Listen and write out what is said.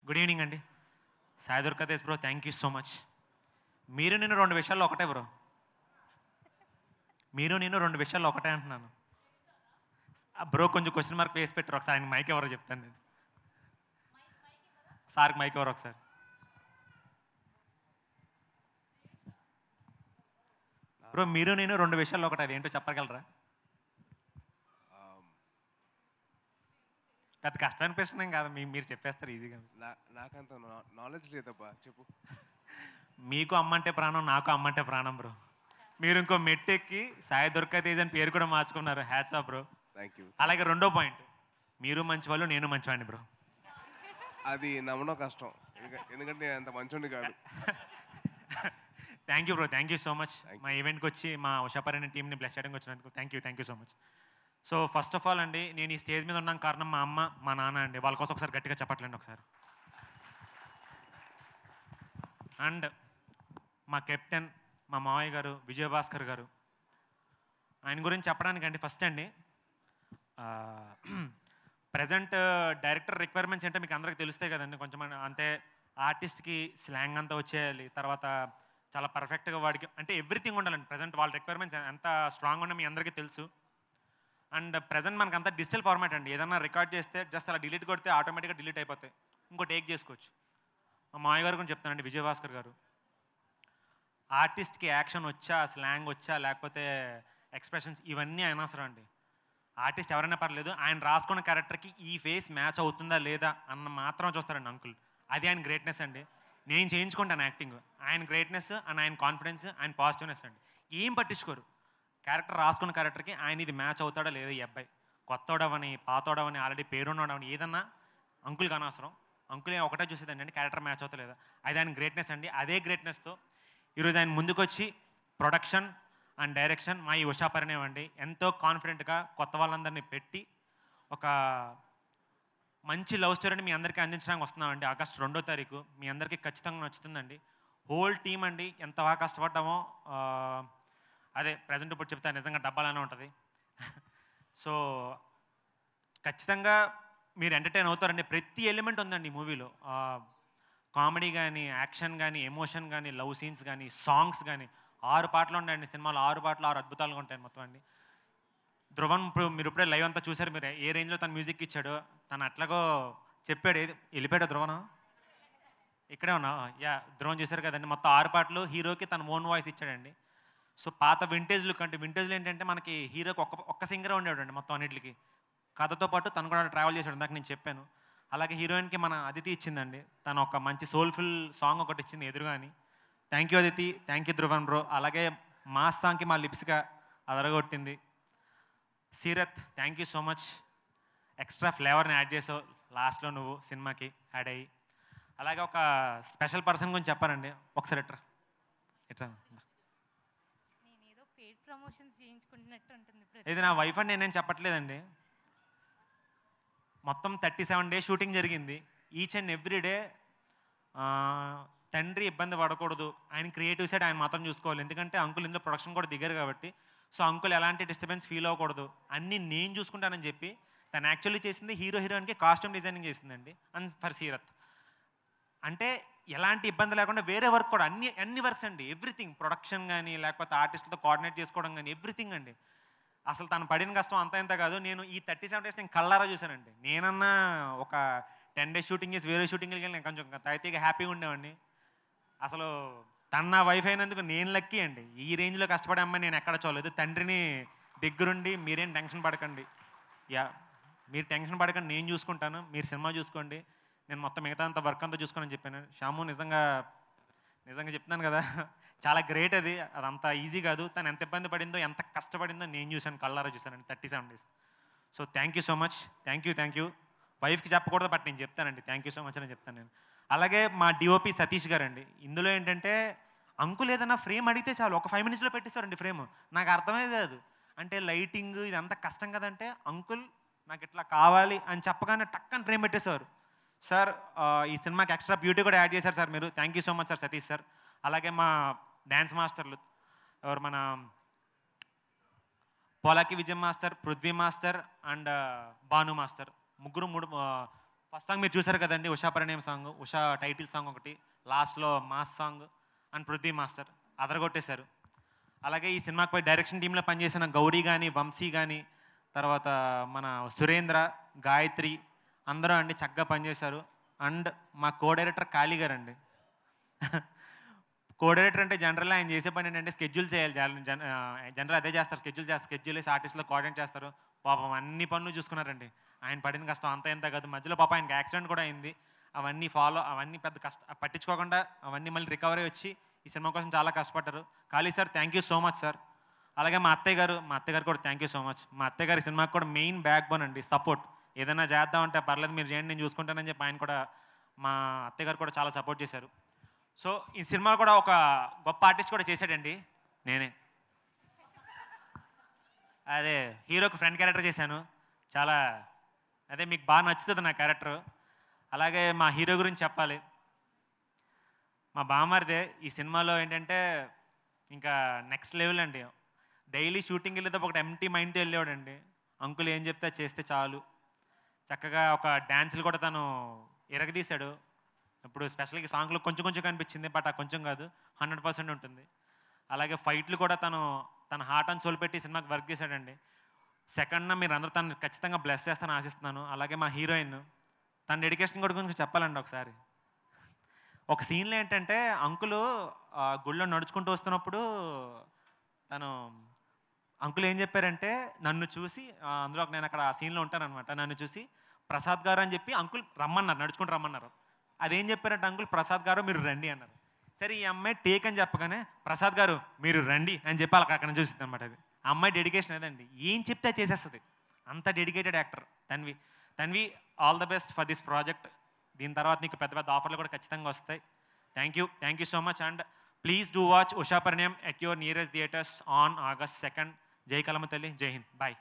Good evening అండి. Sai Durgadesh bro, thank you so much. మీరు నేను 2 విషయాల్లో ఒకటే బ్రో. మీరు నేను 2 విషయాల్లో ఒకటే అంటున్నాను. బ్రో కొంచెం క్వశ్చన్ మార్క్ వేసి పెట్టారు ఒకసారి. ఆయన మైక్ ఎవరో చెప్తాను నేను. సార్కి మైక్ ఎవరు ఒకసారి. బ్రో మీరు నేను 2 విషయాల్లో ఒకటే, అది ఏంటో చెప్పగలరా? పెద్ద కష్టమైన ప్రశ్న ఏం కాదు, మీరు చెప్పేస్తారు ఈజీగా. నాకంత నాలెడ్జ్ లేదబ్బా, చెప్పు. మీకు అమ్మంటే ప్రాణం, నాకు అమ్మంటే ప్రాణం బ్రో. మీరు ఇంకో మెట్టెక్కి సాయి దుర్గాతేజ్ అని పేరు కూడా మార్చుకున్నారు. Hats off bro. Thank you. అలాగే రెండో పాయింట్, మీరు మంచివాళ్ళు, నేను మంచివాడిని బ్రో. అది నమ్మడం కష్టం, ఎందుకంటే నేను అంత మంచోడిని కాదు. Thank you bro, thank you so much. మా ఈవెంట్కి వచ్చి మా ఉషాపరిణి టీంని బ్లెస్ చేయడానికి వచ్చినందుకు thank you so much. So first of all అండి, నేను ఈ స్టేజ్ మీద ఉన్నాను కారణం మా అమ్మ, మా నాన్న అండి. వాళ్ళ కోసం ఒకసారి గట్టిగా చెప్పట్లేండి ఒకసారి. అండ్ మా కెప్టెన్, మా మావయ్య గారు విజయభాస్కర్ గారు. ఆయన గురించి చెప్పడానికండి ఫస్ట్ అండి, ప్రజెంట్ డైరెక్టర్ రిక్వైర్మెంట్స్ ఏంటో మీకు అందరికీ తెలుస్తాయి కదండి. కొంచెం అంతే, ఆర్టిస్ట్కి స్లాంగ్ అంతా వచ్చేయాలి, తర్వాత చాలా పర్ఫెక్ట్గా వాడికి అంటే ఎవ్రీథింగ్ ఉండాలండి. ప్రజెంట్ వాళ్ళ రిక్వైర్మెంట్స్ ఎంత స్ట్రాంగ్ ఉన్నా మీ అందరికీ తెలుసు. అండ్ ప్రజెంట్ మనకు అంతా డిజిటల్ ఫార్మాట్ అండి. ఏదన్నా రికార్డ్ చేస్తే జస్ట్ అలా డిలీట్ కొడితే ఆటోమేటిక్గా డిలీట్ అయిపోతాయి, ఇంకో టేక్ చేసుకోవచ్చు. మా మావయ్య గారు గురించి చెప్తానండి, విజయభాస్కర్ గారు. ఆర్టిస్ట్కి యాక్షన్ వచ్చా, స్లాంగ్ వచ్చా, లేకపోతే ఎక్స్ప్రెషన్స్, ఇవన్నీ అనవసరం అండి. ఆర్టిస్ట్ ఎవరైనా పర్లేదు, ఆయన రాసుకున్న క్యారెక్టర్కి ఈ ఫేస్ మ్యాచ్ అవుతుందా లేదా అన్న మాత్రం చూస్తారండి అంకుల్. అది ఆయన గ్రేట్నెస్ అండి. నేను చేయించుకుంటాను యాక్టింగ్. ఆయన గ్రేట్నెస్ అండ్ ఆయన కాన్ఫిడెన్స్, ఆయన పాజిటివ్నెస్ అండి. ఏం పట్టించుకోరు. క్యారెక్టర్ రాసుకున్న క్యారెక్టర్కి ఆయన ఇది మ్యాచ్ అవుతాడా లేదా, ఈ అబ్బాయి కొత్తోడవని పాతోడవని ఆల్రెడీ పేరున్నోడవని ఏదన్నా అంకుల్కి అనవసరం. అంకుల్ ఒకటే చూసేదండి అండి, క్యారెక్టర్ మ్యాచ్ అవుతా లేదా. అది ఆయన గ్రేట్నెస్ అండి. అదే గ్రేట్నెస్తో ఈరోజు ఆయన ముందుకొచ్చి ప్రొడక్షన్ అండ్ డైరెక్షన్ మా ఈ ఉషాపరిణయం అండి ఎంతో కాన్ఫిడెంట్గా కొత్త వాళ్ళందరినీ పెట్టి ఒక మంచి లవ్ స్టోరీని మీ అందరికీ అందించడానికి వస్తున్నామండి. ఆగస్టు 2వ తారీఖు మీ అందరికీ ఖచ్చితంగా నచ్చుతుందండి. హోల్ టీం అండి ఎంత బాగా కష్టపడ్డామో, అదే ప్రజెంట్ ఇప్పుడు చెప్తా, నిజంగా డబ్బాలానే ఉంటుంది. సో ఖచ్చితంగా మీరు ఎంటర్టైన్ అవుతారండి. ప్రతి ఎలిమెంట్ ఉందండి ఈ మూవీలో. కామెడీ కానీ, యాక్షన్ కానీ, ఎమోషన్ కానీ, లవ్ సీన్స్ కానీ, సాంగ్స్ కానీ. 6 పాటలు ఉన్నాయండి సినిమాలో. 6 పాటలు 6 అద్భుతాలుగా ఉంటాయి మొత్తం అండి. ధ్రువన్ ఇప్పుడు మీరు ఇప్పుడే లైవ్ అంతా చూసారు. మీరు ఏ రేంజ్లో తను మ్యూజిక్ ఇచ్చాడు, తను అట్లాగో చెప్పాడు. ఏది వెళ్ళిపోయాడు ధ్రువన్? ఇక్కడే ఉన్నా. యా, ధ్రువన్ చూశారు కదండి. మొత్తం 6 పాటలు హీరోకి తన ఓన్ వాయిస్ ఇచ్చాడండి. సో పాత వింటేజ్ లుక్ అంటే, వింటేజ్లో ఏంటంటే మనకి హీరోకి ఒక్క సింగరే ఉండేవాడండి మొత్తం అన్నింటికి. కథతో పాటు తను కూడా ట్రావెల్ చేశాడు, ఇందాక నేను చెప్పాను. అలాగే హీరోయిన్కి మన అదితి ఇచ్చిందండి. తను ఒక మంచి సోల్ఫుల్ సాంగ్ ఒకటి ఇచ్చింది ఎదురుగా అని. Thank you Aditi, thank you Dhruvan bro. అలాగే మాస్ సాంగ్కి మా లిప్స్గా అదరగొట్టింది. Seerat, thank you so much. Extra ఫ్లేవర్ని యాడ్ చేసావు లాస్ట్లో నువ్వు సినిమాకి యాడ్ అయ్యి. అలాగే ఒక స్పెషల్ పర్సన్ గురించి చెప్పారండి. ఒకసారి ఎట్రా ఎట్రా. ఇది నా వైఫ్ అని నేనేం చెప్పట్లేదండి. మొత్తం 37 డేస్ షూటింగ్ జరిగింది. ఈచ్ అండ్ ఎవ్రీ డే తండ్రి ఇబ్బంది పడకూడదు, ఆయన క్రియేటివ్ సైడ్ ఆయన మాత్రం చూసుకోవాలి. ఎందుకంటే అంకుల్ ఇందులో ప్రొడక్షన్ కూడా దిగారు కాబట్టి. సో అంకుల్ ఎలాంటి డిస్టర్బెన్స్ ఫీల్ అవ్వకూడదు, అన్నీ నేను చూసుకుంటానని చెప్పి తను యాక్చువల్లీ చేసింది హీరోయిన్కి కాస్ట్యూమ్ డిజైనింగ్ చేసిందండి. అండ్ ఫర్ సీరత్ అంటే ఎలాంటి ఇబ్బంది లేకుండా వేరే వర్క్ కూడా అన్ని వర్క్స్ అండి. ఎవ్రీథింగ్, ప్రొడక్షన్ కానీ, లేకపోతే ఆర్టిస్ట్తో కోఆర్డినేట్ చేసుకోవడం కానీ, ఎవ్రీథింగ్ అండి. అసలు తను పడిన కష్టం అంత ఇంత కాదు. నేను ఈ 37 డేస్ నేను కళ్ళారా చూశానండి. నేనన్నా ఒక 10 డేస్ షూటింగ్ చేసి వేరే షూటింగ్కి వెళ్ళి నేను కొంచెం తైతీగా హ్యాపీగా ఉండేవాడిని. అసలు తన నా వైఫ్ అయినందుకు నేను లక్కీ అండి. ఈ రేంజ్లో కష్టపడే అమ్మాయి నేను ఎక్కడ చూడలేదు. తండ్రిని దగ్గరుండి మీరేం టెన్షన్ పడకండి, మీరు టెన్షన్ పడకండి, నేను చూసుకుంటాను, మీరు సినిమా చూసుకోండి, నేను మొత్తం మిగతా అంత వర్క్ అంతా చూసుకోనని చెప్పాను. శ్యాము నిజంగా చెప్తున్నాను కదా, చాలా గ్రేట్. అదంతా ఈజీ కాదు. తను ఎంత ఇబ్బంది పడిందో, ఎంత కష్టపడిందో నేను చూశాను, కళ్ళారా చూశానండి 37 days. So thank you so much. Thank you. వైఫ్కి చెప్పకూడదు, బట్ నేను చెప్తానండి. థ్యాంక్ యూ సో మచ్ అని చెప్తాను నేను. అలాగే మా డిఓపి సతీష్ గారు అండి. ఇందులో ఏంటంటే అంకుల్ ఏదైనా ఫ్రేమ్ అడిగితే చాలు ఒక 5 మినిట్స్లో పెట్టేస్తారండి ఫ్రేమ్. నాకు అర్థమే కాదు. అంటే లైటింగ్ ఇదంతా కష్టం కదంటే అంకుల్ నాకు ఇట్లా కావాలి అని చెప్పగానే టక్కని ఫ్రేమ్ పెట్టేశారు. సార్ ఈ సినిమాకి ఎక్స్ట్రా బ్యూటీ కూడా యాడ్ చేశారు సార్ మీరు. Thank you so much sir Satish sir. అలాగే మా డ్యాన్స్ మాస్టర్లు ఎవరు, మన Polaki Vijay master, Prithvi master and Bhanu master, ముగ్గురు ఫస్ట్ సాంగ్ మీరు చూసారు కదండి, Usha Parinayam song, Usha title song ఒకటి, లాస్ట్లో mass song and Prithvi master అదరగొట్టేశారు. అలాగే ఈ సినిమాపై డైరెక్షన్ టీంలో పనిచేసిన గౌరీ కానీ, వంశీ కానీ, తర్వాత మన సురేంద్ర, గాయత్రి అందరూ అండి చక్కగా పనిచేశారు. అండ్ మా కో డైరెక్టర్ కాళీ గారు అండి. కో డైరెక్టర్ అంటే జనరల్ ఆయన చేసే పని ఏంటంటే స్కెడ్యూల్ చేయాలి. జనరల్ అదే చేస్తారు, స్కెడ్యూల్ వేసి ఆర్టిస్ట్లో కోఆర్డినేట్ చేస్తారు. పాపం అన్ని పనులు చూసుకున్నారండి. ఆయన పడిన కష్టం అంత ఎంత కాదు. మధ్యలో పాప ఆయనకి యాక్సిడెంట్ కూడా అయింది. అవన్నీ పెద్ద పట్టించుకోకుండా అవన్నీ మళ్ళీ రికవరీ వచ్చి ఈ సినిమా కోసం చాలా కష్టపడ్డారు. Kali sir thank you so much sir. అలాగే మా అత్తయ్య గారు కూడా థ్యాంక్ యూ సో మచ్. మా అత్తయ్య గారి సినిమాకి కూడా మెయిన్ బ్యాక్ బోన్ అండి, సపోర్ట్. ఏదైనా చేద్దామంటే పర్లేదు మీరు చేయండి, నేను చూసుకుంటానని చెప్పి ఆయన కూడా, మా అత్తయ్య గారు కూడా చాలా సపోర్ట్ చేశారు. సో ఈ సినిమా కూడా ఒక గొప్ప ఆర్టిస్ట్ కూడా చేశాడండి, నేనే. అదే హీరోకి ఫ్రెండ్ క్యారెక్టర్ చేశాను. చాలా అదే మీకు బాగా నచ్చుతుంది నా క్యారెక్టర్. అలాగే మా హీరో గురించి చెప్పాలి. మా బామ్మరిదే ఈ సినిమాలో ఏంటంటే ఇంకా నెక్స్ట్ లెవెల్ అండి. డైలీ షూటింగ్ వెళ్ళేదో ఒకటి ఎంటీ మైండ్తో వెళ్ళేవాడండి. అంకుల్ ఏం చెప్తే చేస్తే చాలు. చక్కగా ఒక డ్యాన్సులు కూడా తను ఎరగదీశాడు. ఇప్పుడు స్పెషల్గా సాంగ్లో కొంచెం కనిపించింది, బట్ ఆ కొంచెం కాదు, 100% ఉంటుంది. అలాగే ఫైట్లు కూడా తన హార్ట్ అండ్ సోల్ పెట్టి సినిమాకి వర్క్ చేశాడండి. సెకండ్న మీరు అందరూ తను ఖచ్చితంగా బ్లెస్ చేస్తానని ఆశిస్తున్నాను. అలాగే మా హీరోయిన్, తన డెడికేషన్ కూడా గురించి చెప్పాలండి ఒకసారి. ఒక సీన్లో ఏంటంటే అంకులు గుళ్ళో నడుచుకుంటూ వస్తున్నప్పుడు అంకుల్ ఏం చెప్పారంటే నన్ను చూసి, అందులో నేను అక్కడ ఆ సీన్లో ఉంటానన్నమాట, నన్ను చూసి ప్రసాద్ గారు అని చెప్పి అంకుల్ రమ్మన్నారు, నడుచుకుంటూ రమ్మన్నారు. అదేం చెప్పారంటే అంకుల్ ప్రసాద్ గారు మీరు రండి అన్నారు. సరే ఈ అమ్మాయి టేక్ అని చెప్పగానే ప్రసాద్ గారు మీరు రండి అని చెప్పి అలా అక్కడ చూసింది అనమాట. అది ఆ అమ్మాయి డెడికేషన్ అదండి, ఏం చెప్తే చేసేస్తుంది, అంత dedicated actor Tanvi. All the best for this project. దీని తర్వాత నీకు పెద్ద పెద్ద ఆఫర్లు కూడా ఖచ్చితంగా వస్తాయి. Thank you so much. And please do watch Usha Parinayam at your nearest theatres on August 2nd. జై కలమ తల్లి, జై హింద్, బాయ్.